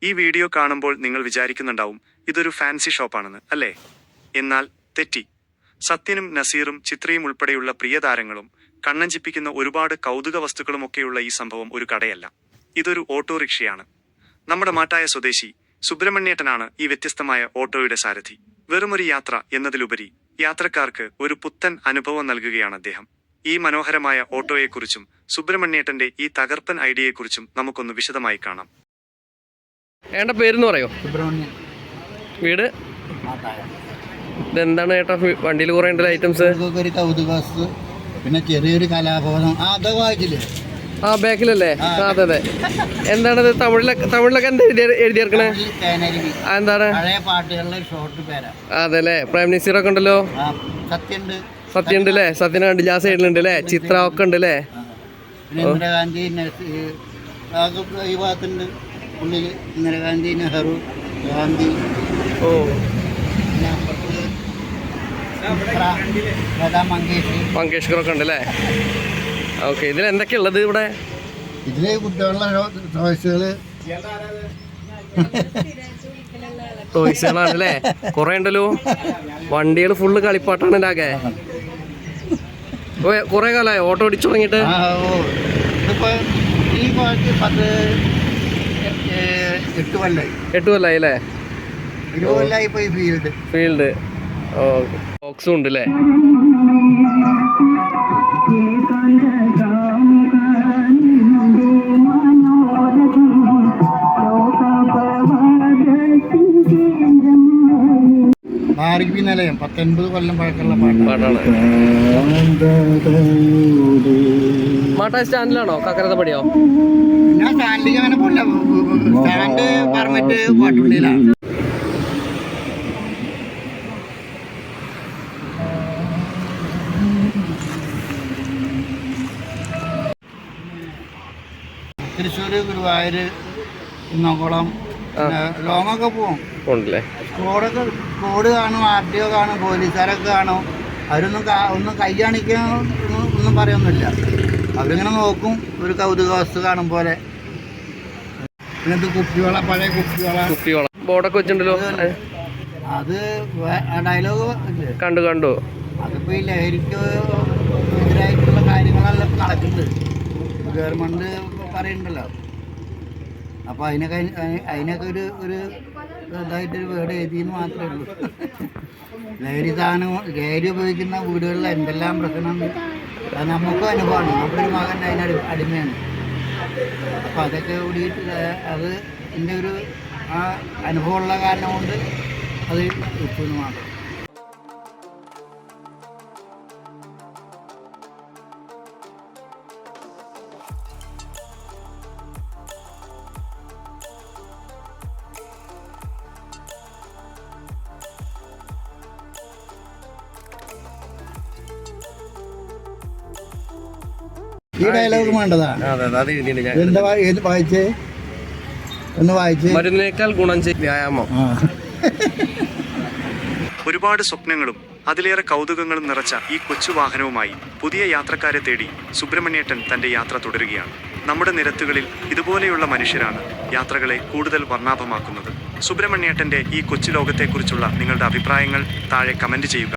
ഈ വീഡിയോ കാണുമ്പോൾ നിങ്ങൾ വിചാരിക്കുന്നുണ്ടാവും ഇതൊരു ഫാൻസി ഷോപ്പാണെന്ന്, അല്ലേ? എന്നാൽ തെറ്റി. സത്യനും നസീറും ചിത്രയും ഉൾപ്പെടെയുള്ള പ്രിയതാരങ്ങളും കണ്ണഞ്ചിപ്പിക്കുന്ന ഒരുപാട് കൗതുക വസ്തുക്കളുമൊക്കെയുള്ള ഈ സംഭവം ഒരു കടയല്ല, ഇതൊരു ഓട്ടോറിക്ഷയാണ്. നമ്മുടെ മാട്ടായ സ്വദേശി സുബ്രഹ്മണ്യേട്ടനാണ് ഈ വ്യത്യസ്തമായ ഓട്ടോയുടെ സാരഥി. വെറുമൊരു യാത്ര എന്നതിലുപരി യാത്രക്കാർക്ക് ഒരു പുത്തൻ അനുഭവം നൽകുകയാണ് അദ്ദേഹം. ഈ മനോഹരമായ ഓട്ടോയെക്കുറിച്ചും സുബ്രഹ്മണ്യേട്ടന്റെ ഈ തകർപ്പൻ ഐഡിയയെക്കുറിച്ചും നമുക്കൊന്ന് വിശദമായി കാണാം. ഏട്ടൻ്റെ പേരെന്ന് പറയോ? സുബ്രഹ്മണ്യൻ. വീട്? ഇതെന്താണ് ഏട്ടാ വണ്ടിയിൽ കുറേ ഉണ്ടല്ലോ ഐറ്റംസ്? ഒരു കൗതുക വസ്തു, പിന്നെ ചെറിയൊരു കലാഭവനം. അതൊക്കെ വായിച്ചില്ലേ? ആ ബാക്കിലല്ലേ? അതെ അതെ. എന്താണത് തമിഴിലൊക്കെ എന്താ എഴുതിയേർക്കണേ? എന്താണ്? പഴയ പാട്ടുകളിലെ ഷോർട്ട് പേരാ. അതെ അല്ലേ? പ്രൈം മിനിസ്റ്ററൊക്കെ ഉണ്ടല്ലോ. സത്യം ഉണ്ട് അല്ലേ? സത്യനെ കണ്ടില്ല, ആ സൈഡിലുണ്ട് അല്ലേ? ചിത്ര ഒക്കെ ഉണ്ട് അല്ലേ? ഇന്ദിരാഗാന്ധി ഈ ഭാഗത്തുണ്ട് ഉള്ളിൽ. ഇന്ദിരാഗാന്ധി, നെഹ്റു, ഗാന്ധി. ഓ, മങ്കേഷ്കറൊക്കെ ഉണ്ട് അല്ലേ? ഓക്കെ. ഇതിൽ എന്തൊക്കെയാ ഉള്ളത് ഇവിടെ? ഇതില് കുട്ടികളുടെ ടോയ്സുകളാണല്ലേ? കുറെ ഉണ്ടല്ലോ. വണ്ടികൾ ഫുള്ള് കളിപ്പാട്ടാണ് ആകെ. കുറെ കാലമായി ഓട്ടോ ഓടിച്ചു തുടങ്ങിയിട്ട്? 8 കൊല്ലായി അല്ലേ? 20 കൊല്ലായി പോയി ഫീൽഡ്. ഓക്കെ. ബോക്സും ഉണ്ട് അല്ലേ? നിലയം 19 കൊല്ലം പഴക്കമുള്ള പാട്ടാണ്. മാട്ടായ സ്റ്റാൻഡിലാണോ? കക്കരത്തപ്പടിയോ? ഞാൻ സ്റ്റാൻഡിലേക്ക് അങ്ങനെ പോയില്ല. സ്റ്റാൻഡ് പറഞ്ഞിട്ട് പാട്ടുള്ളിലാണ്. തൃശ്ശൂർ, ഗുരുവായൂർ, കുന്നംകുളം, ലോങ്ങൊക്കെ പോവും. കോഡ് കാണും, RTO കാണും, പോലീസുകാരൊക്കെ കാണും. ഒന്നും കൈ കാണിക്കാൻ ഒന്നും പറയൊന്നുമില്ല. അവരിങ്ങനെ നോക്കും, ഒരു കൗതുക വസ്തു കാണും പോലെ. ഇങ്ങനത്തെ കുപ്പിവള, പഴയ കുപ്പിവള ബോർഡൊക്കെ വെച്ചിട്ടുണ്ടല്ലോ. അത് ഡയലോഗ് കണ്ടു. അതിപ്പോ ഈ ലഹരിക്ക് എതിരായിട്ടുള്ള കാര്യങ്ങളെല്ലാം നടക്കുന്നുണ്ട്. ഗവൺമെന്റ് പറയുന്നുണ്ടല്ലോ. അപ്പോൾ അതിനൊക്കെ ഒരു ഇതായിട്ടൊരു വേർഡ് എഴുതിയെന്ന് മാത്രമേ ഉള്ളൂ. ലഹരി ഉപയോഗിക്കുന്ന വീടുകളിൽ എന്തെല്ലാം പ്രശ്നമുണ്ട് അത് നമുക്കും അനുഭവമാണ്. നമ്മുടെ ഒരു മകൻ അതിന് അടിമയാണ്. അപ്പോൾ അതൊക്കെ കൂടിയിട്ട് അത് എൻ്റെ ഒരു ആ അനുഭവമുള്ള കാരണം കൊണ്ട് അത് കിട്ടുമെന്ന് മാത്രം. ഈ ഡയലോഗ് വേണ്ടതാണ്. മരുന്നിനേക്കാൾ ഗുണം വ്യായാമം. ഒരുപാട് സ്വപ്നങ്ങളും അതിലേറെ കൗതുകങ്ങളും നിറച്ച ഈ കൊച്ചു വാഹനവുമായി പുതിയ യാത്രക്കാരെ തേടി സുബ്രഹ്മണ്യേട്ടൻ തന്റെ യാത്ര തുടരുകയാണ്. നമ്മുടെ നിരത്തുകളിൽ ഇതുപോലെയുള്ള മനുഷ്യരാണ് യാത്രകളെ കൂടുതൽ വർണ്ണാഭമാക്കുന്നത്. സുബ്രഹ്മണ്യേട്ടന്റെ ഈ കൊച്ചു ലോകത്തെക്കുറിച്ചുള്ള നിങ്ങളുടെ അഭിപ്രായങ്ങൾ താഴെ കമന്റ് ചെയ്യുക.